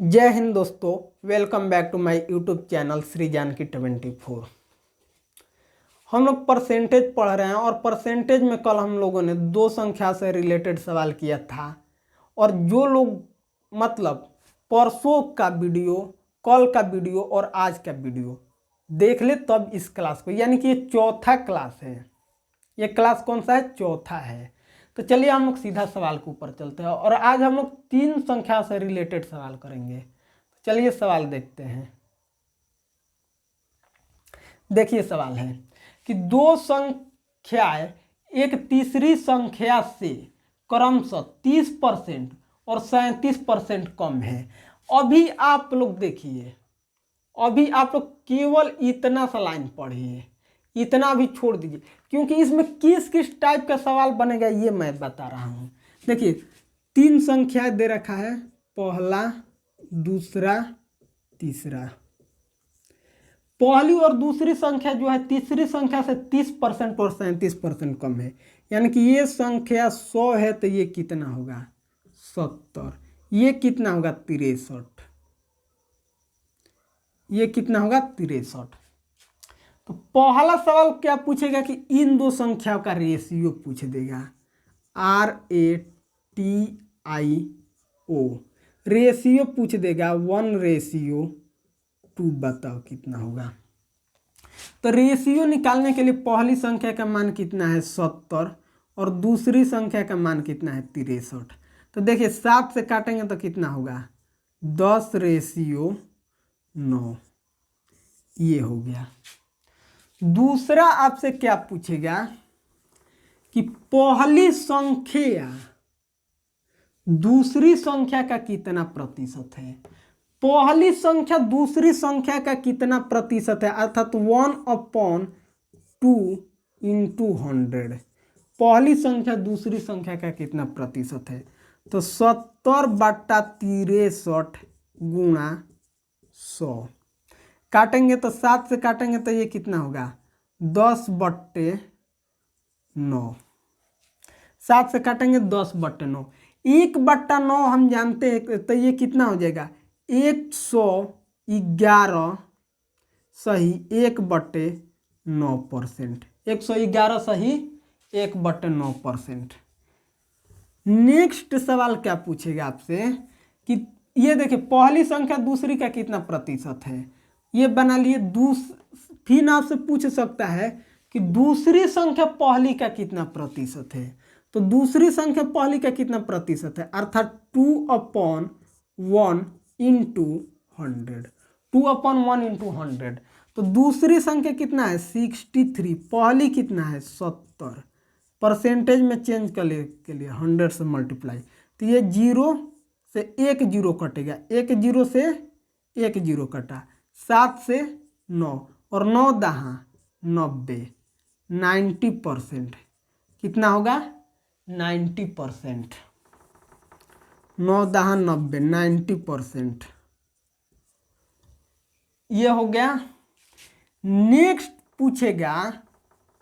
जय हिंद दोस्तों, welcome back to my YouTube channel Shri Janki 24। हम लोग परसेंटेज पढ़ रहे हैं और परसेंटेज में कल हम लोगों ने दो संख्या से रिलेटेड सवाल किया था। और जो लोग मतलब परसों का वीडियो, कल का वीडियो और आज का वीडियो देख ले तब इस क्लास को, यानी कि ये चौथा क्लास है। ये क्लास कौन सा है? चौथा है। तो चलिए हम लोग सीधा सवाल के ऊपर चलते हैं और आज हम लोग 3 संख्या से रिलेटेड सवाल करेंगे। चलिए सवाल देखते हैं। देखिए सवाल है कि दो संख्याएं एक तीसरी संख्या से क्रमशः 30% और 37% कम है। अभी आप लोग देखिए, अभी आप लोग केवल इतना सा लाइन पढ़िए, इतना भी छोड़ दीजिए, क्योंकि इसमें किस किस टाइप का सवाल बनेगा ये मैं बता रहा हूं। देखिए 3 संख्याएं दे रखा है, पहला, दूसरा, तीसरा। पहली और दूसरी संख्या जो है तीसरी संख्या से 30% और 37% कम है, यानी कि ये संख्या 100 है तो ये कितना होगा? 70। ये कितना होगा? 63। ये कितना होगा? 63। तो पहला सवाल क्या पूछेगा कि इन दो संख्याओं का रेशियो पूछ देगा। RATIO रेशियो पूछ देगा 1:2। बताओ कितना होगा? तो रेशियो निकालने के लिए पहली संख्या का मान कितना है? 70 और दूसरी संख्या का मान कितना है? 63। तो देखिए 7 से काटेंगे तो कितना होगा? 10:9। ये हो गया। दूसरा आपसे क्या पूछेगा कि पहली संख्या दूसरी संख्या का कितना प्रतिशत है। पहली संख्या दूसरी संख्या का कितना प्रतिशत है, अर्थात 1/2 × 100। पहली संख्या दूसरी संख्या का कितना प्रतिशत है? तो 70/63 गुणा 100। काटेंगे तो 7 से काटेंगे तो ये कितना होगा? 10/9। 7 से काटेंगे 10/9। 1/9 हम जानते हैं, तो ये कितना हो जाएगा? 111 सही 1/9%। 111 सही 1/9%। नेक्स्ट सवाल क्या पूछेगा आपसे कि ये देखिए पहली संख्या दूसरी का कितना प्रतिशत है, ये बना लिए। फिर आपसे पूछ सकता है कि दूसरी संख्या पहली का कितना प्रतिशत है। तो दूसरी संख्या पहली का कितना प्रतिशत है, अर्थात 2/1 × 100। 2/1 × 100। तो दूसरी संख्या कितना है? 63। पहली कितना है? 70। परसेंटेज में चेंज करने के लिए 100 से मल्टीप्लाई, तो ये 0 से 1 0 कटेगा, 1 0 से 1 0 कटा, 7 से 9 और 9 दहा 90। 90%। कितना होगा? 90%। 9 दहा 90, 90%। ये हो गया। नेक्स्ट पूछेगा,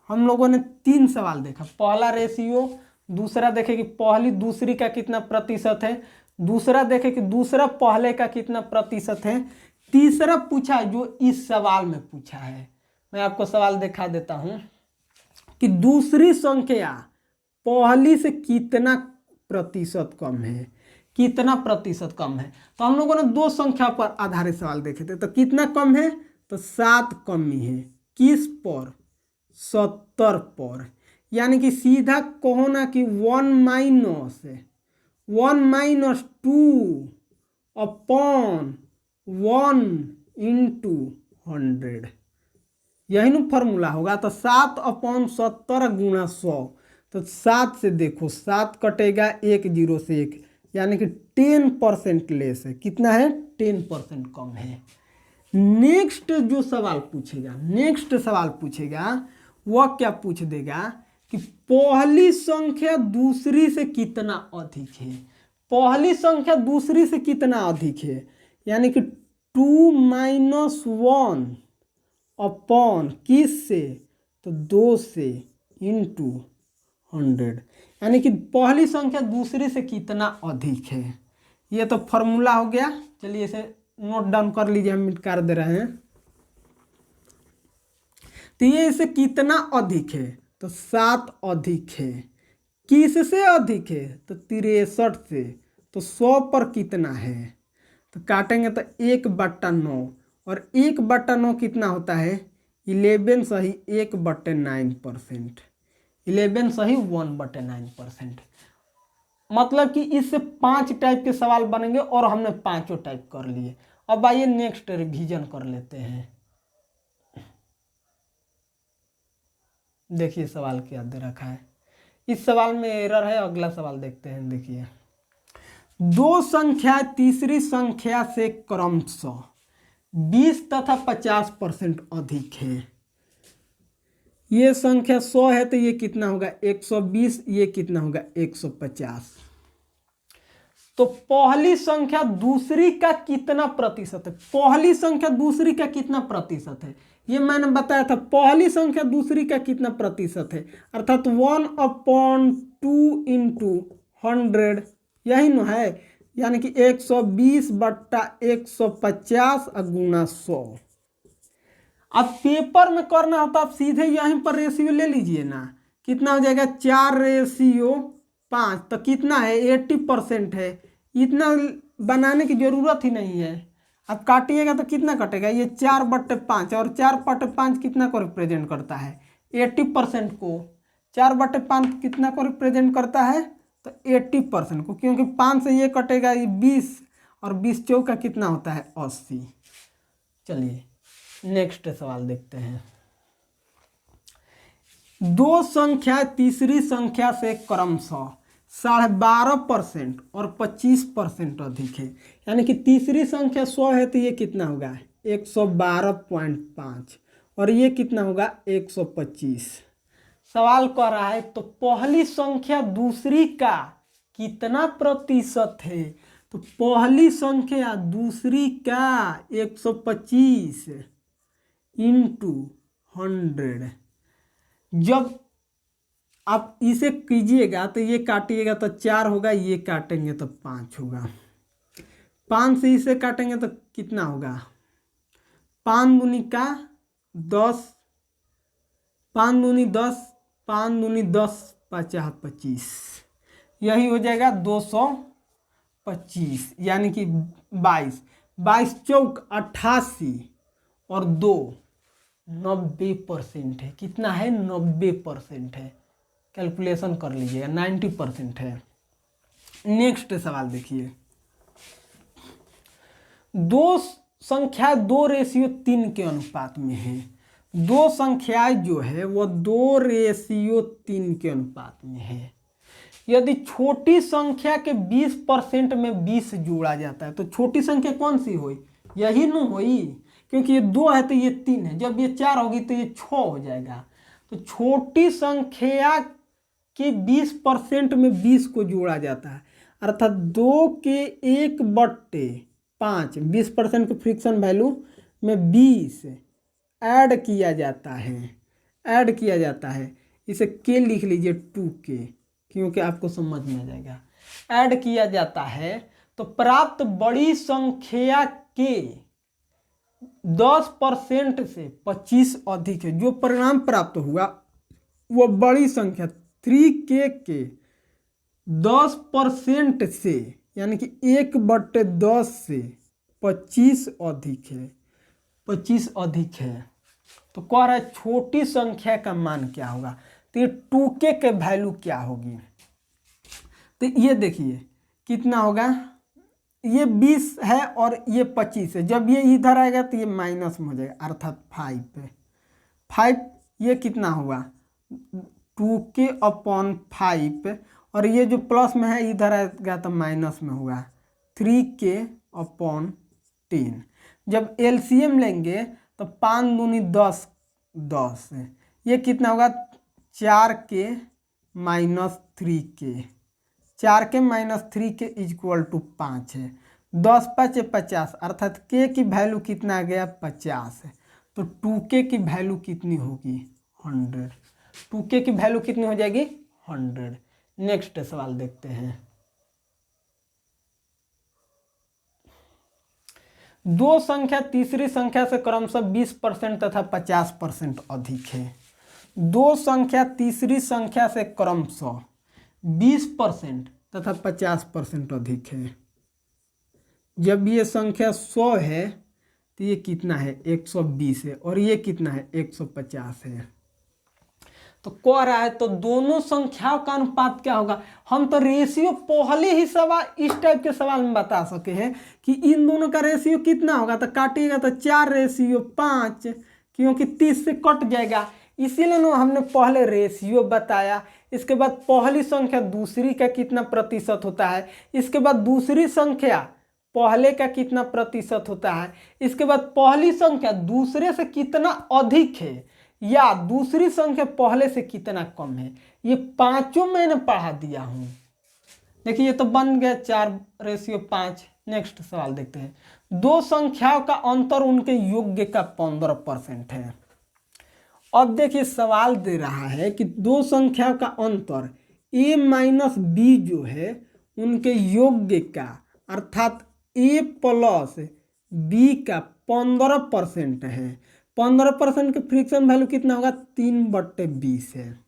हम लोगों ने 3 सवाल देखा। पहला रेशियो, दूसरा देखे कि पहली दूसरी का कितना प्रतिशत है, दूसरा देखे कि दूसरा पहले का कितना प्रतिशत है, तीसरा पूछा जो इस सवाल में पूछा है। मैं आपको सवाल दिखा देता हूं कि दूसरी संख्या पहली से कितना प्रतिशत कम है, कितना प्रतिशत कम है। तो हम लोगों ने 2 संख्या पर आधारित सवाल देखे थे। तो कितना कम है? तो 7 कमी है। किस पर? 70 पर। यानी कि सीधा कहो ना कि 1 - 2/1 × 100। यही ना फॉर्मूला होगा। तो 7/70 गुणा 100। तो 7 से देखो 7 कटेगा, 1 0 से 1, यानी कि 10% लेस है। कितना है? 10% कम है। नेक्स्ट जो सवाल पूछेगा, वह क्या पूछ देगा कि पहली संख्या दूसरी से कितना अधिक है। पहली संख्या दूसरी से कितना अधिक है, यानी कि 2 - 1 किस से? तो 2 से × 100, यानी कि पहली संख्या दूसरी से कितना अधिक है। ये तो फॉर्मूला हो गया। चलिए इसे नोट डाउन कर लीजिए, हम मिट कर दे रहे हैं। तो ये इससे कितना अधिक है, तो 7 अधिक है। किससे अधिक है, तो 63 से। तो 100 पर कितना है, तो काटेंगे तो 1/9, और 1/9 कितना होता है, 11 सही 1/9%। 11 सही 1/9%। मतलब कि इससे 5 टाइप के सवाल बनेंगे और हमने पांचों टाइप कर लिए। अब आइए नेक्स्ट रिवीजन कर लेते हैं। देखिए सवाल क्या दे रखा है, इस सवाल में एरर है। अगला सवाल देखते हैं। देखिए, दो संख्या तीसरी संख्या से क्रमशः 20 तथा 50% अधिक है। ये संख्या 100 है तो ये कितना होगा 120, ये कितना होगा 150। तो पहली संख्या दूसरी का कितना प्रतिशत है, पहली संख्या दूसरी का कितना प्रतिशत है, ये मैंने बताया था। पहली संख्या दूसरी का कितना प्रतिशत है, अर्थात 1/2 इंटू 100, यही न है, यानी कि 120/150 गुणा 100। अब पेपर में करना होता, आप सीधे यहीं पर रेशियो ले लीजिए ना, कितना हो जाएगा 4:5, तो कितना है 80% है। इतना बनाने की जरूरत ही नहीं है। अब काटिएगा तो कितना कटेगा, ये 4/5, और 4/5 कितना को रिप्रेजेंट करता है 80% को। 4/5 कितना को रिप्रेजेंट करता है, तो 80% को, क्योंकि 5 से ये कटेगा ये 20, और 20 चौका कितना होता है 80। चलिए नेक्स्ट सवाल देखते हैं। दो संख्या तीसरी संख्या से क्रमशः 12.5% और 25% अधिक है। यानी कि तीसरी संख्या 100 है तो ये कितना होगा 112.5, और ये कितना होगा 125। सवाल कह रहा है तो पहली संख्या दूसरी का कितना प्रतिशत है, तो पहली संख्या दूसरी का 125 इंटू 100। जब आप इसे कीजिएगा तो ये काटिएगा तो 4 होगा, ये काटेंगे तो 5 होगा। 5 से इसे काटेंगे तो कितना होगा, 5 दूनी का 10, 5 दूनी 10, 5 दूनी 10, 50 25, यही हो जाएगा 225, यानी कि 22, 22 चौक 88, और 2 90% है। कितना है 90% है। कैलकुलेशन कर लीजिएगा 90% है। नेक्स्ट सवाल देखिए, दो संख्या 2:3 के अनुपात में है। दो संख्याएं जो है वो 2:3 के अनुपात में है। यदि छोटी संख्या के 20% में 20 जोड़ा जाता है तो छोटी संख्या कौन सी हुई, यही न हुई, क्योंकि ये 2 है तो ये 3 है, जब ये 4 होगी तो ये 6 हो जाएगा। तो छोटी संख्या के 20% में 20 को जोड़ा जाता है, अर्थात 2 के 1/5, 20% के फ्रिक्शन वैल्यू में 20 ऐड किया जाता है, ऐड किया जाता है। इसे के लिख लीजिए 2k, क्योंकि आपको समझ में आ जाएगा। ऐड किया जाता है तो प्राप्त बड़ी संख्या के 10% से 25 अधिक है। जो परिणाम प्राप्त हुआ वो बड़ी संख्या 3k के 10% से, यानी कि 1/10 से 25 अधिक है, 25 अधिक है। तो कह रहा है छोटी संख्या का मान क्या होगा, तो ये 2k के वैल्यू क्या होगी। तो ये देखिए कितना होगा, ये 20 है और ये 25 है, जब ये इधर आएगा तो ये माइनस में हो जाएगा, अर्थात 5। ये कितना हुआ 2k/5, और ये जो प्लस में है इधर आएगा तो माइनस में होगा 3k/10। जब एलसीएम लेंगे तो 5 दूनी 10, 10, ये कितना होगा 4k - 3k, 4k - 3k = 5 है। 10 5 50, अर्थात k की वैल्यू कितना आ गया 50 है। तो 2k की वैल्यू कितनी होगी 100। 2k की वैल्यू कितनी हो जाएगी 100। नेक्स्ट सवाल देखते हैं। दो संख्या तीसरी संख्या से क्रमशः 20% तथा 50% अधिक है। दो संख्या तीसरी संख्या से क्रमशः 20% तथा 50% अधिक है। जब ये संख्या 100 है तो ये कितना है 120 है, और ये कितना है 150 है। तो कह रहा है तो दोनों संख्याओं का अनुपात क्या होगा। हम तो रेशियो पहले ही सवाल इस टाइप के सवाल में बता सके हैं कि इन दोनों का रेशियो कितना होगा, तो काटिएगा तो 4:5, क्योंकि 30 से कट जाएगा, इसीलिए ना हमने पहले रेशियो बताया। इसके बाद पहली संख्या दूसरी का कितना प्रतिशत होता है, इसके बाद दूसरी संख्या पहले का कितना प्रतिशत होता है, इसके बाद पहली संख्या दूसरे से कितना अधिक है या दूसरी संख्या पहले से कितना कम है। ये पांचों मैंने पढ़ा दिया हूं। देखिए ये तो बन गया 4:5। नेक्स्ट सवाल देखते हैं। दो संख्याओं का अंतर उनके योग्य का 15% है। अब देखिए सवाल दे रहा है कि दो संख्याओं का अंतर a माइनस बी जो है उनके योग्य का अर्थात a प्लस बी का 15% है। 15% के फ्रिक्शन वैल्यू कितना होगा 3/20 है।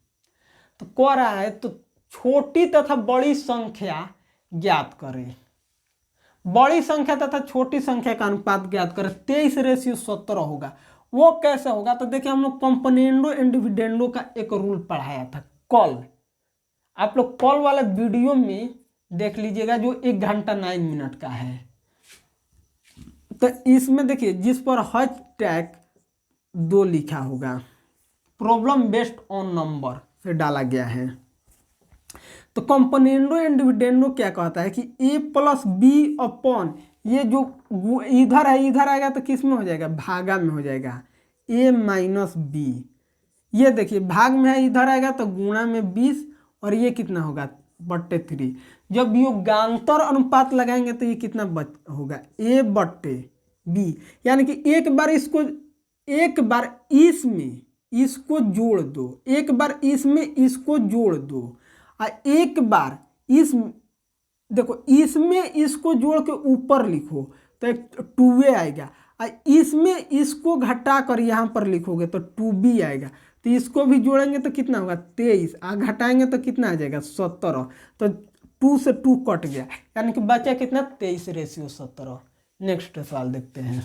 तो कह रहा है तो छोटी तथा बड़ी संख्या ज्ञात करें। बड़ी संख्या तथा छोटी संख्या का अनुपात ज्ञात करें। 23:17 होगा। वो कैसे होगा, तो देखिए हम लोग कंपोनेंडो एंड डिविडेंडो का एक रूल पढ़ाया था कल। आप लोग कल वाले वीडियो में देख लीजिएगा जो 1 घंटा 9 मिनट का है। तो इसमें देखिए जिस पर हैशटैग 2 लिखा होगा प्रॉब्लम बेस्ड ऑन नंबर से डाला गया है। तो कंपोनेंडो एंड डिविडेंडो क्या कहता है कि a प्लस बी अपॉन ये जो इधर है इधर आएगा तो किस में हो जाएगा, भागा में हो जाएगा a माइनस बी। ये देखिए भाग में है इधर आएगा तो गुणा में 20 और ये कितना होगा 3/। जब योगांतर अनुपात लगाएंगे तो ये कितना होगा a/b। यानी कि एक बार इसमें इसको जोड़ दो, एक बार इसमें इसको जोड़ दो, और एक बार इस देखो इसमें इसको जोड़ के ऊपर लिखो तो एक 2a आएगा, और इसमें इसको घटा कर यहाँ पर लिखोगे तो 2b आएगा। तो इसको भी जोड़ेंगे तो कितना होगा 23, घटाएंगे तो कितना आ जाएगा 17। तो 2 से 2 कट गया, यानी कि बचा कितना 23:17। नेक्स्ट सवाल देखते हैं।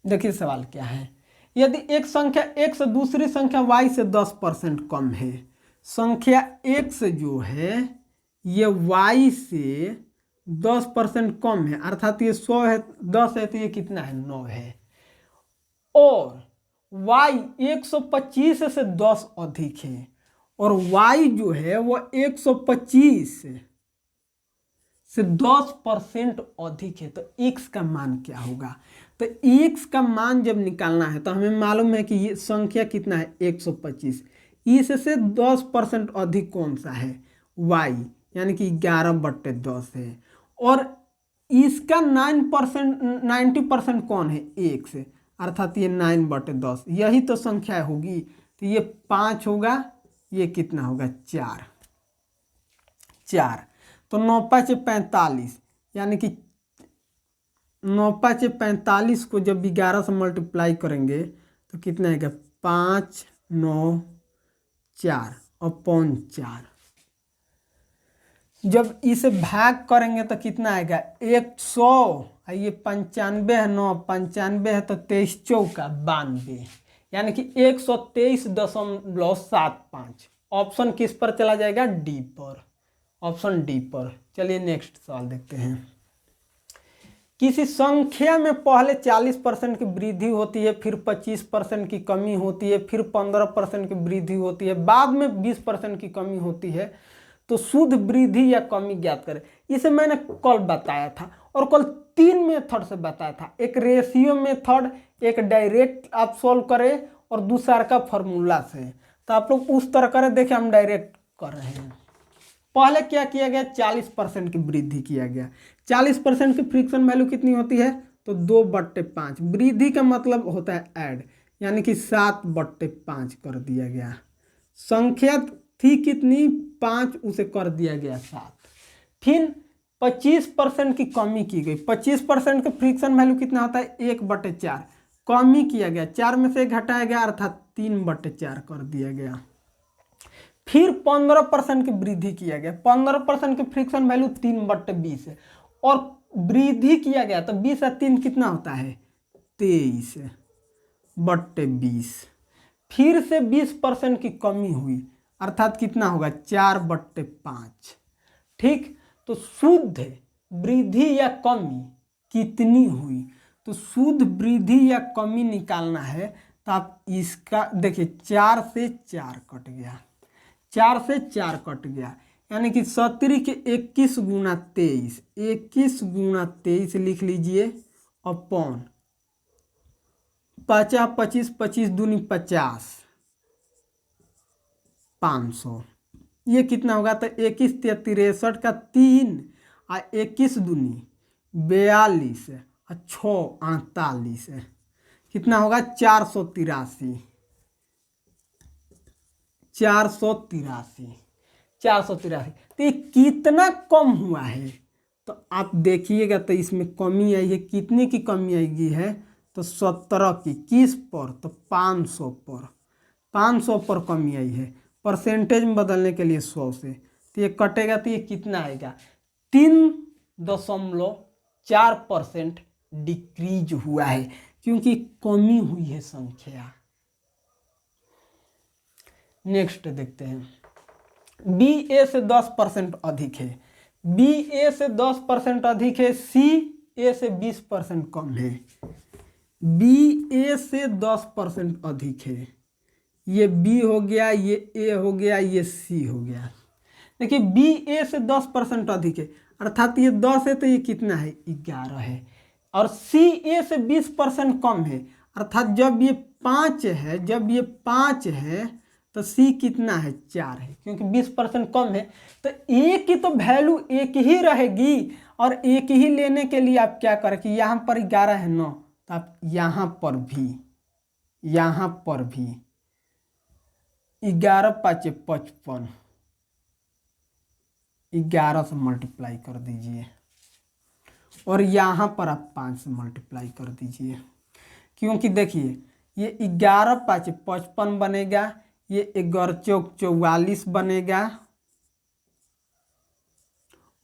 देखिए सवाल क्या है। यदि एक संख्या x से दूसरी संख्या y से 10% कम है, संख्या x जो है ये y से 10% कम है, अर्थात ये 100 है 10 है तो ये कितना है 9 है, और y 125 से 10 अधिक है, और y जो है वो 125 से 10% अधिक है, तो x का मान क्या होगा। तो x का मान जब निकालना है तो हमें मालूम है कि ये संख्या कितना है 125, इससे 10% अधिक कौन सा है y, यानी कि 11/10 है, और इसका 90% कौन है x, अर्थात ये 9/10, यही तो संख्या होगी। तो ये 5 होगा, ये कितना होगा 4। तो 9×5 = 45, यानी कि 9×5 = 45 को जब 11 से मल्टीप्लाई करेंगे तो कितना आएगा 5×9=4। जब इसे भाग करेंगे तो कितना आएगा 100, ये 95 है 9 95 है तो 23×4 = 92, यानी कि 123.75। ऑप्शन किस पर चला जाएगा डी पर, ऑप्शन डी पर। चलिए नेक्स्ट सवाल देखते हैं। किसी संख्या में पहले 40% की वृद्धि होती है, फिर 25% की कमी होती है, फिर 15% की वृद्धि होती है, बाद में 20% की कमी होती है, तो शुद्ध वृद्धि या कमी ज्ञात करें। इसे मैंने कल बताया था, और कल 3 मेथड से बताया था, एक रेशियो मेथड, एक डायरेक्ट आप सॉल्व करें, और दूसरा का फॉर्मूला से। तो आप लोग उस तरह करें, देखिए हम डायरेक्ट कर रहे हैं। पहले क्या किया गया 40% की वृद्धि किया गया। 40% की फ्रिक्शन वैल्यू कितनी होती है, तो 2/5। वृद्धि का मतलब होता है ऐड, यानी कि 7/5 कर दिया गया। संख्या थी कितनी 5, उसे कर दिया गया 7। फिर 25% की कमी की गई। 25% का फ्रिक्शन वैल्यू कितना होता है 1/4, कमी किया गया, 4 में से 1 घटाया गया अर्थात 3/4 कर दिया गया। फिर 15% की वृद्धि किया गया, 15% की फ्रिक्शन वैल्यू 3/20 है और वृद्धि किया गया तो 20 और 3 कितना होता है 23/20। फिर से 20% की कमी हुई अर्थात कितना होगा 4/5। ठीक, तो शुद्ध वृद्धि या कमी कितनी हुई, तो शुद्ध वृद्धि या कमी निकालना है तो आप इसका देखिए 4 से 4 कट गया, 4 से 4 कट गया, यानी कि 70 के 21 गुणा 23, 21 गुणा 23 लिख लीजिए अपॉन 5 25, 25 दूनी 50, 500। ये कितना होगा तो 21 63 का 3 और 21 दूनी 42 और 6 48, कितना होगा 483, 483, 483। तो ये कितना कम हुआ है तो आप देखिएगा तो इसमें कमी आई है, कितने की कमी आएगी है तो 17 की, किस पर तो 500 पर, 500 पर कमी आई है। परसेंटेज में बदलने के लिए 100 से, तो ये कटेगा तो ये कितना आएगा 3.4% डिक्रीज हुआ है क्योंकि कमी हुई है संख्या। नेक्स्ट देखते हैं, बी ए से 10% अधिक है, बी ए से 10% अधिक है, सी ए से 20% कम है। बी ए से 10% अधिक है, ये बी हो गया, ये ए हो गया, ये सी हो गया। देखिए बी ए से 10% अधिक है अर्थात ये 10 है तो ये कितना है 11 है, और सी ए से 20% कम है अर्थात जब ये 5 है, जब ये 5 है तो सी कितना है 4 है, क्योंकि 20% कम है तो ए की तो वैल्यू एक ही रहेगी, और एक ही लेने के लिए आप क्या करें कि यहाँ पर 11 है 9, तो आप यहाँ पर भी 11 5 55, 11 से मल्टीप्लाई कर दीजिए और यहाँ पर आप 5 से मल्टीप्लाई कर दीजिए, क्योंकि देखिए ये 11 5 55 बनेगा, ये 11 चौक 44 बनेगा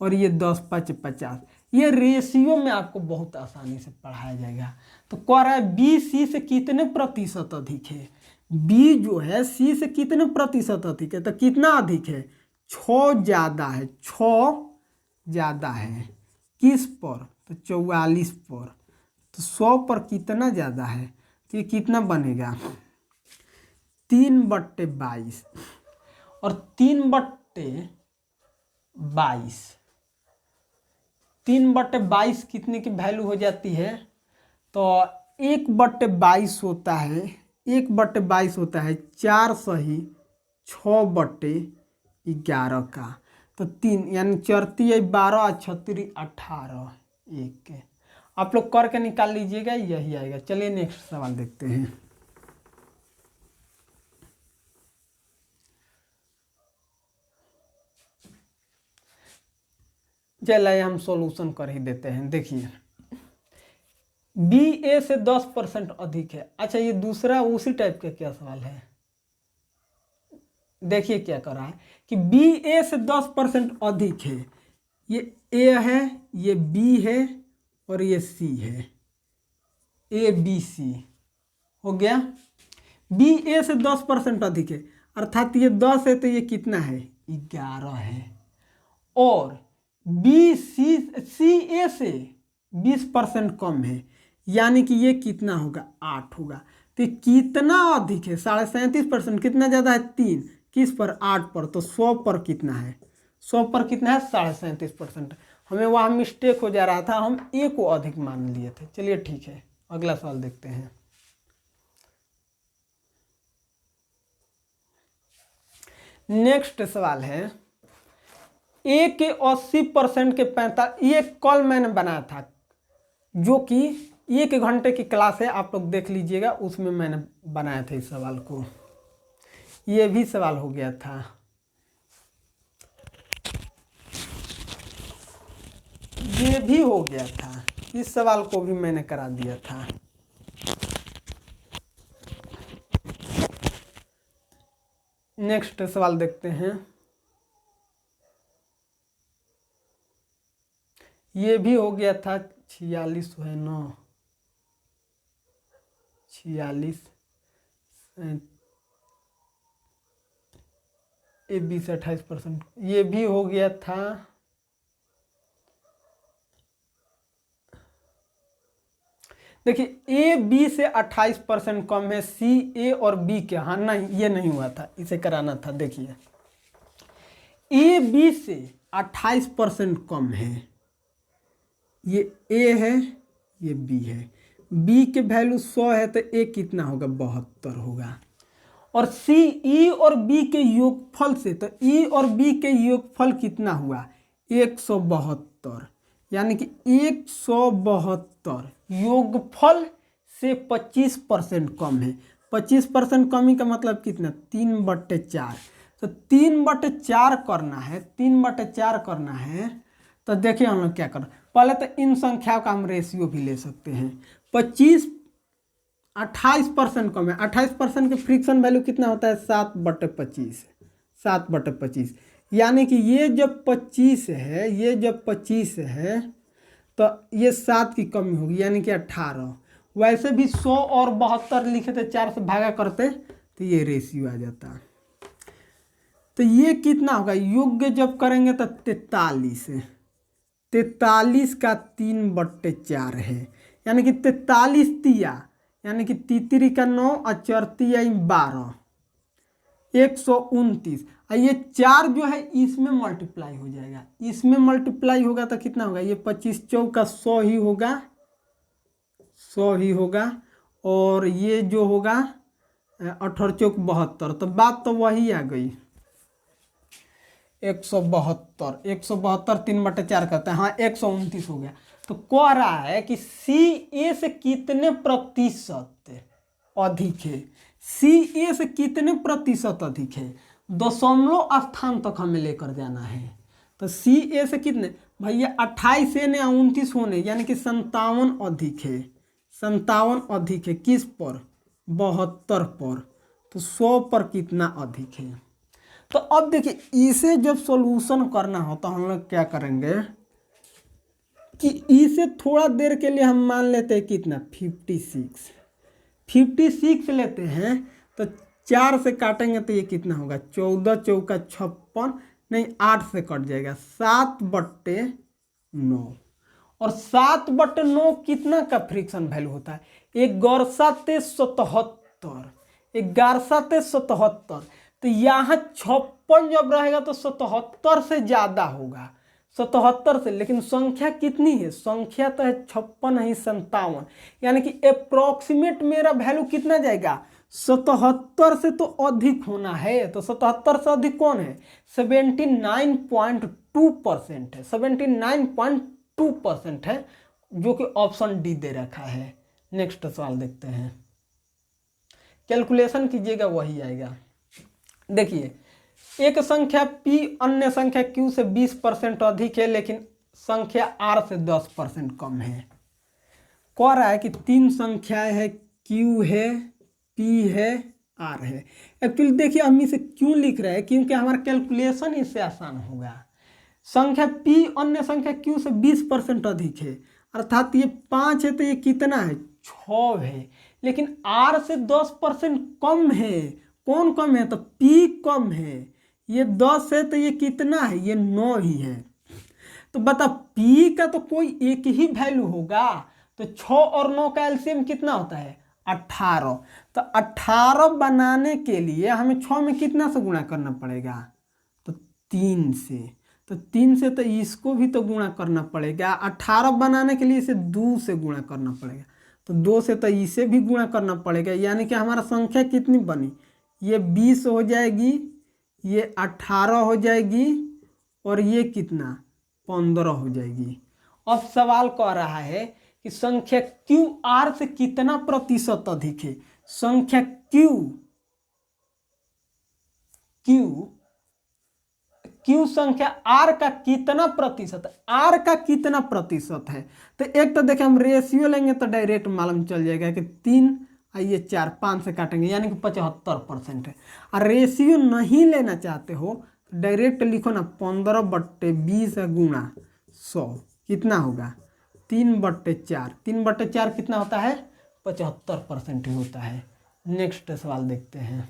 और ये 10 5 50। ये रेशियो में आपको बहुत आसानी से पढ़ाया जाएगा। तो कह रहा है बी सी से कितने प्रतिशत अधिक है, बी जो है सी से कितने प्रतिशत अधिक है, तो कितना अधिक है 6 ज़्यादा है, 6 ज़्यादा है किस पर तो 44 पर, तो 100 पर कितना ज़्यादा है तो ये कितना बनेगा 3/22, और 3/22, 3/22 कितने की वैल्यू हो जाती है तो 1/22 होता है, 1/22 होता है 4 सही 6/11 का, तो 3 यानी 4 12 और 36 18 1 के। आप लोग करके निकाल लीजिएगा, यही आएगा। चलिए नेक्स्ट सवाल देखते हैं। चलिए हम सॉल्यूशन कर ही देते हैं। देखिए बी ए से 10% अधिक है। अच्छा ये दूसरा उसी टाइप का क्या सवाल है, देखिए क्या कर रहा है कि बी ए से 10% अधिक है, ये ए है, ये बी है और ये सी है, ए बी सी हो गया। बी ए से 10% अधिक है अर्थात ये 10 है तो ये कितना है 11 है, और बी सी ए से 20% कम है यानी कि ये कितना होगा 8 होगा। तो कितना अधिक है 37.5%, कितना ज़्यादा है 3 किस पर 8 पर, तो 100 पर कितना है 100 पर कितना है 37.5%। हमें वहाँ मिस्टेक हो जा रहा था, हम ए को अधिक मान लिए थे। चलिए ठीक है अगला सवाल देखते हैं। नेक्स्ट सवाल है ए के 80% के 45, ये कल मैंने बनाया था जो कि 1 घंटे की क्लास है, आप लोग देख लीजिएगा, उसमें मैंने बनाया था इस सवाल को, ये भी सवाल हो गया था। ये भी हो गया था, इस सवाल को भी मैंने करा दिया था। नेक्स्ट सवाल देखते हैं। ये भी हो गया था 46 है ना, 46 ए बी से 28%, ये भी हो गया था। देखिए ए बी से 28% कम है, सी ए और बी के, हाँ नहीं ये नहीं हुआ था, इसे कराना था। देखिए ए बी से 28% कम है, ये ए है ये बी है, बी के वैल्यू 100 है तो ए कितना होगा 72 होगा। और सी ई और बी के योगफल से, तो ई और बी के योगफल कितना हुआ 172, यानी कि 172 योगफल से 25% कम है। 25% कमी का मतलब कितना 3/4, तो 3/4 करना है, 3/4 करना है। तो देखिए हम लोग क्या कर, पहले तो इन संख्याओं का हम रेशियो भी ले सकते हैं। 28% कम है, 28% के फ्रिक्शन वैल्यू कितना होता है 7/25, 7/25, यानी कि ये जब 25 है, ये जब 25 है तो ये 7 की कमी होगी, यानी कि 18। वैसे भी 100 और 72 लिखे थे, 4 से भागा करते तो ये रेशियो आ जाता। तो ये कितना होगा योग्य जब करेंगे तो 43 है, 43 का 3/4 है, यानी कि 43 तिया, यानी कि तीतरी का 9 और चरतिया 12, 129। और ये 4 जो है इसमें मल्टीप्लाई हो जाएगा, इसमें मल्टीप्लाई होगा तो कितना होगा, ये 25 चौका 100 ही होगा, 100 ही होगा। और ये जो होगा 18 चौक 72, तो बात तो वही आ गई 172, 172 3/4 करते हैं, हाँ 129 हो गया। तो कह रहा है कि सी ए से कितने प्रतिशत अधिक है, सी ए से कितने प्रतिशत अधिक है, दशमलव स्थान तक हमें लेकर जाना है। तो सी ए से कितने भैया 28 ने 29 होने, यानी कि 57 अधिक है, 57 अधिक है किस पर 72 पर, तो 100 पर कितना अधिक है। तो अब देखिए इसे जब सॉल्यूशन करना हो तो हम लोग क्या करेंगे कि इसे थोड़ा देर के लिए हम मान लेते हैं कितना 56 लेते हैं, तो 4 से काटेंगे तो ये कितना होगा 14 चौका 56, नहीं 8 से कट जाएगा 7/9। और 7/9 कितना का फ्रिक्शन वैल्यू होता है 1177, 1177। तो यहाँ 56 जब रहेगा तो 77 से ज़्यादा होगा, 77 से, लेकिन संख्या कितनी है, संख्या तो है 56 नहीं 57, यानी कि अप्रोक्सीमेट मेरा वैल्यू कितना जाएगा 77 से तो अधिक होना है। तो 77 से अधिक कौन है 79.2% है, 79.2% है, जो कि ऑप्शन डी दे रखा है। नेक्स्ट सवाल देखते हैं, कैलकुलेशन कीजिएगा वही आएगा। देखिए एक संख्या P अन्य संख्या Q से 20% अधिक है, लेकिन संख्या R से 10% कम है। कह रहा है कि 3 संख्याएं है, Q है, P है, R है। एक्चुअली देखिए हम इसे क्यों लिख रहे हैं, क्योंकि हमारा कैलकुलेशन इससे आसान होगा। संख्या P अन्य संख्या Q से 20% अधिक है, अर्थात ये 5 है तो ये कितना है 6 है, लेकिन R से 10% कम है। कौन कम है तो P कम है, ये 10 है तो ये कितना है ये 9 ही है। तो बता P का तो कोई एक ही वैल्यू होगा, तो 6 और 9 का एलसीएम कितना होता है 18। तो 18 बनाने के लिए हमें 6 में कितना से गुणा करना पड़ेगा तो 3 से, तो 3 से तो इसको भी तो गुणा करना पड़ेगा। 18 बनाने के लिए इसे 2 से गुणा करना पड़ेगा, तो 2 से तो इसे भी गुणा करना पड़ेगा, यानी कि हमारा संख्या कितनी बनी, ये 20 हो जाएगी, ये 18 हो जाएगी, और ये कितना 15 हो जाएगी। अब सवाल कह रहा है कि संख्या Q R से कितना प्रतिशत अधिक है। संख्या Q क्यू संख्या आर का कितना प्रतिशत, आर का कितना प्रतिशत है। तो एक तो देखिए हम रेशियो लेंगे तो डायरेक्ट मालूम चल जाएगा कि 3 आइए 4 5 से काटेंगे यानी कि 75% है। और रेशियो नहीं लेना चाहते हो तो डायरेक्ट लिखो ना 15/20 गुणा 100 कितना होगा 3/4। 3/4 कितना होता है 75% ही होता है। नेक्स्ट सवाल देखते हैं।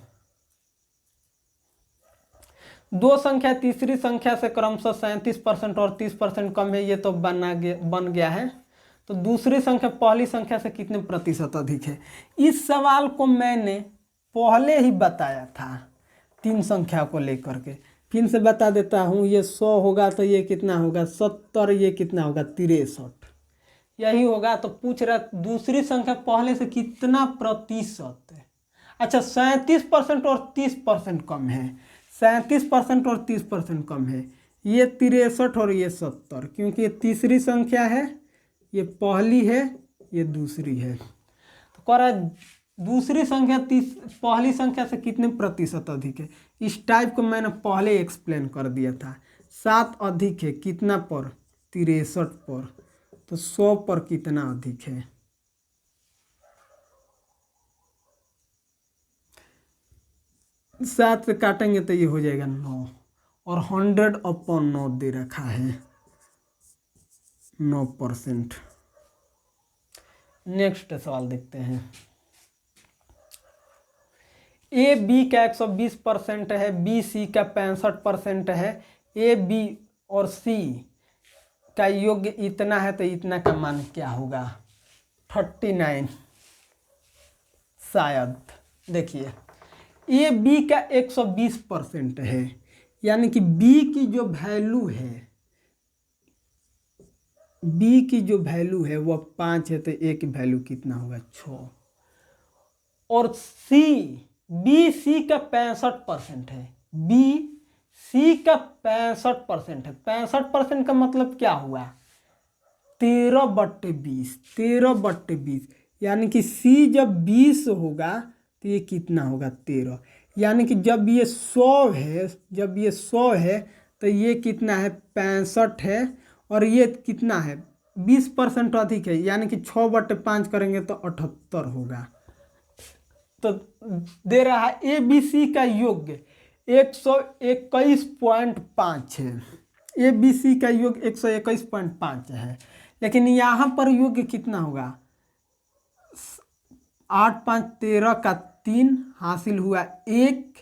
दो संख्या तीसरी संख्या से क्रमशः 37% और 30% कम है, ये तो बन गया है। तो दूसरी संख्या पहली संख्या से कितने प्रतिशत अधिक है। इस सवाल को मैंने पहले ही बताया था 3 संख्या को लेकर के, फिर से बता देता हूँ। ये 100 होगा तो ये कितना होगा 70, ये कितना होगा 63, यही होगा। तो पूछ रहा दूसरी संख्या पहले से कितना प्रतिशत है। अच्छा 37% और 30% कम है, 37% और 30% कम है। ये 63 और ये 70, क्योंकि ये तीसरी संख्या है, ये पहली है, ये दूसरी है। तो कह रहा है दूसरी संख्या पहली संख्या से कितने प्रतिशत अधिक है। इस टाइप को मैंने पहले एक्सप्लेन कर दिया था। 7 अधिक है कितना पर 63 पर, तो 100 पर कितना अधिक है। सात से काटेंगे तो ये हो जाएगा 9 और 100/9 दे रखा है 9%। नेक्स्ट सवाल देखते हैं। ए बी का 120% है, बी सी का 65% है, ए बी और सी का योग इतना है तो इतना का मान क्या होगा 39 शायद। देखिए ए बी का 120% है, यानी कि बी की जो वैल्यू है, बी की जो वैल्यू है वह 5 है, तो ए की वैल्यू कितना होगा 6। और सी बी सी का 65% है, बी सी का 65% है। 65% का मतलब क्या हुआ 13/20, 13/20, यानी कि सी जब 20 होगा तो ये कितना होगा 13। यानी कि जब ये 100 है, जब ये 100 है तो ये कितना है 65 है, और ये कितना है 20% अधिक है, यानी कि 6/5 करेंगे तो 78 होगा। तो दे रहा है ए बी सी का योग 121.5 है, ए बी सी का योग 121.5 है। लेकिन यहाँ पर योग कितना होगा 8 5 13 का 3 हासिल हुआ 1,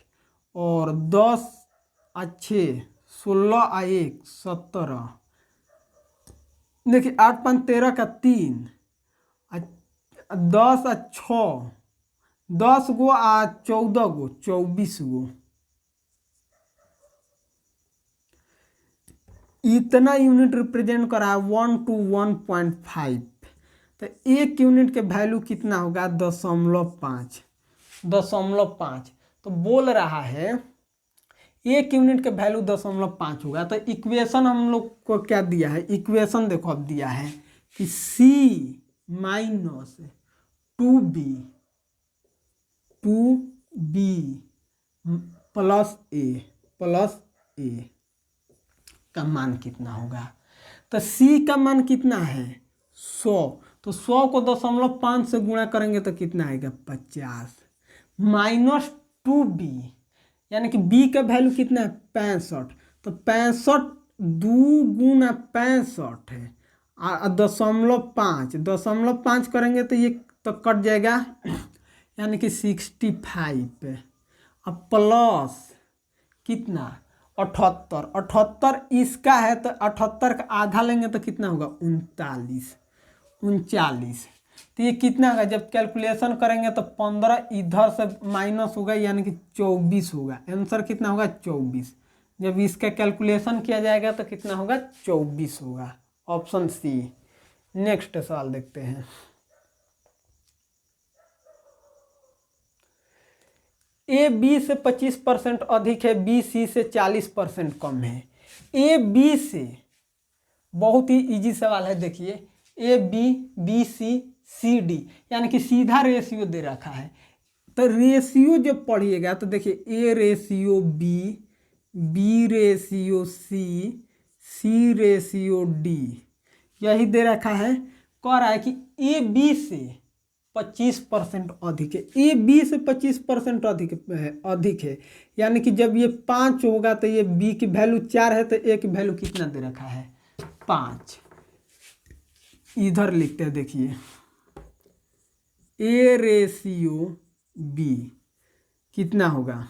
और 10 अच्छे 16 आ 1 17। देखिए 8 5 13 का 3, 10 आ 6, 10 गो आ 14 गो 24 गो, इतना यूनिट रिप्रेजेंट करा 1 to 1.5। तो 1 यूनिट के वैल्यू कितना होगा 0.5, 0.5। तो बोल रहा है 1 यूनिट के वैल्यू 0.5 होगा। तो इक्वेशन हम लोग को क्या दिया है, इक्वेशन देखो अब दिया है कि C minus 2B plus A का मान कितना होगा। तो C का मान कितना है 100, तो 100 को 0.5 से गुणा करेंगे तो कितना आएगा 50, माइनस 2B, यानी कि B का वैल्यू कितना है 65, तो 65 2 गुना 65 है, 0.5 करेंगे तो ये तो कट जाएगा, यानी कि 65। अब प्लस कितना 78 इसका है, तो 78 का आधा लेंगे तो कितना होगा 39। तो ये कितना होगा जब कैलकुलेशन करेंगे तो 15 इधर से माइनस होगा, यानी कि 24 होगा। आंसर कितना होगा 24। जब इसका कैलकुलेशन किया जाएगा तो कितना होगा 24 होगा, ऑप्शन सी। नेक्स्ट सवाल देखते हैं। ए बी से 25% अधिक है, बी सी से 40% कम है। ए बी से बहुत ही इजी सवाल है। देखिए A B B C C D, यानी कि सीधा रेशियो दे रखा है। तो रेशियो जब पढ़िएगा तो देखिए A ratio B B ratio C, C ratio D, यही दे रखा है। कह रहा है कि ए बी से 25% अधिक है, ए बी से 25% अधिक है, यानी कि जब ये 5 होगा तो ये बी की वैल्यू 4 है, तो ए की वैल्यू कितना दे रखा है 5। इधर लिखते हैं, देखिए ए रेशियो बी कितना होगा,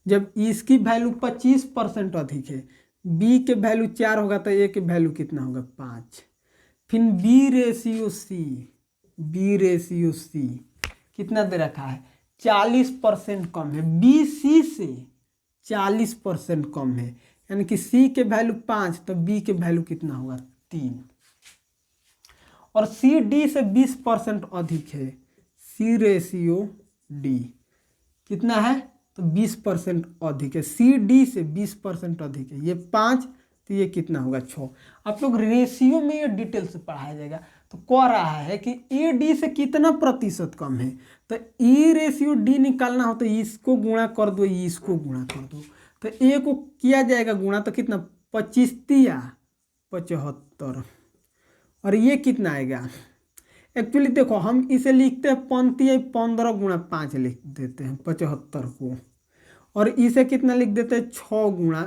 जब इसकी वैल्यू 25% अधिक है, बी के वैल्यू 4 होगा तो ए की वैल्यू कितना होगा 5। फिर B ratio C, B ratio C कितना दे रखा है 40% कम है, बी सी से 40% कम है, यानी कि सी के वैल्यू 5 तो बी के वैल्यू कितना होगा 3। और सी डी से 20% अधिक है, सी रेशियो डी कितना है तो 20% अधिक है, सी डी से 20% अधिक है, ये 5 तो ये कितना होगा 6। आप लोग रेशियो में ये डिटेल से पढ़ाया जाएगा। तो कह रहा है कि ए डी से कितना प्रतिशत कम है, तो ए रेशियो डी निकालना हो तो इसको गुणा कर दो, इसको गुणा कर दो, तो ए को किया जाएगा गुणा तो कितना 25 या 75, और ये कितना आएगा। एक्चुअली देखो हम इसे लिखते हैं 15 गुणा 5 लिख देते हैं 75 को, और इसे कितना लिख देते हैं 6 गुणा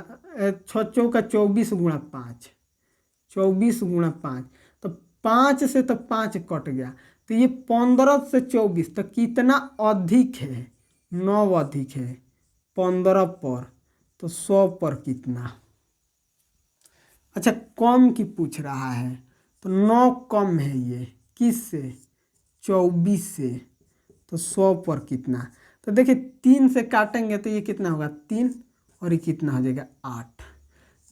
6 चौका 24 गुणा 5, 24 गुणा 5, तो 5 से तो 5 कट गया, तो ये 15 से 24 तो कितना अधिक है 9 अधिक है 15 पर, तो 100 पर कितना। अच्छा कम की पूछ रहा है, तो 9 कम है ये किससे 24 से, तो 100 पर कितना। तो देखिए 3 से काटेंगे तो ये कितना होगा 3, और ये कितना हो जाएगा 8।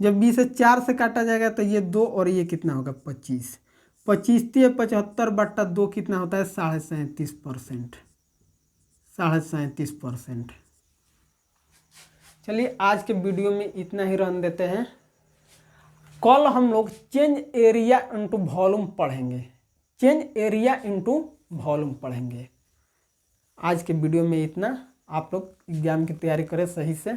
जब 20 से 4 से काटा जाएगा तो ये 2, और ये कितना होगा 25। 25 75/2 कितना होता है 37.5%, 37.5%। चलिए आज के वीडियो में इतना ही रहने देते हैं। कल हम लोग चेंज एरिया इनटू वॉल्यूम पढ़ेंगे, चेंज एरिया इनटू वॉल्यूम पढ़ेंगे। आज के वीडियो में इतना। आप लोग एग्जाम की तैयारी करें सही से।